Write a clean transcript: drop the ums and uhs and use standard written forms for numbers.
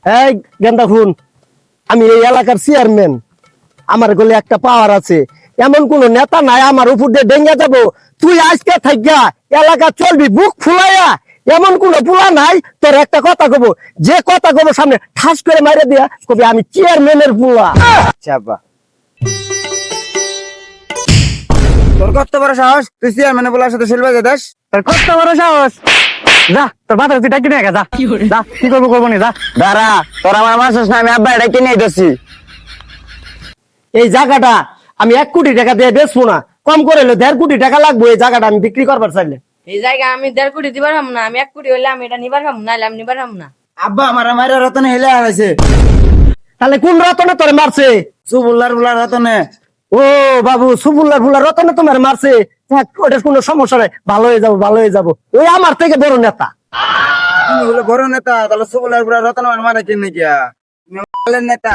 এই গেন্দা খুন, আমি এই এলাকার চেয়ারম্যান। আমার গলে একটা পাওয়ার আছে। এমন কোন নেতা নাই আমার উপর দিয়ে ডেঙ্গা যাবো। তুই আজকে থাইকা এলাকা চলবি বুক ফুলাইয়া। এমন কোন পুলা নাই। তোর একটা কথা কব, যে কথা কব সামনে ঠাস করে মাইরে দিয়া কবি আমি চেয়ারম্যানের পুলা। চাপা তোর কত বড় সাহস, তুই চেয়ারম্যানে বলার সাথে সেলবা দাস। তোর কত বড় সাহস? যা তোর মাথা তুই ডাকি নিয়ে যা। যা কি করবো করবো নি যা। দাঁড়া, তোর আমার মাসুস না, আমি আব্বা এটা কিনে দিছি। এই জায়গাটা আমি 1 কোটি টাকা দিয়ে বেচবো না, কম করে হলো 1.5 কোটি টাকা লাগবে এই জায়গাটা আমি বিক্রি করবার চাইলে। এই জায়গা আমি 1.5 কোটি দিবার হাম না, আমি 1 কোটি হইলে আমি এটা নিবার হাম না, আমি নিবার হাম না। আব্বা আমার মায়ের রতনে হেলে আছে। তাহলে কোন রতনে তোরে মারছে? সুবুল্লার বুলার রতনে। ও বাবু, সুবুল্লার ফুলার রতনে তোমার মারছে। থাক, ওটার কোনো সমস্যা নাই, ভালো হয়ে যাবো ভালো হয়ে যাবো। ওই আমার থেকে বড় নেতা। তুমি হলো বড় নেতা, তাহলে সুবুল্লার বুলার রতনে মানে কিনে গিয়া নেতা।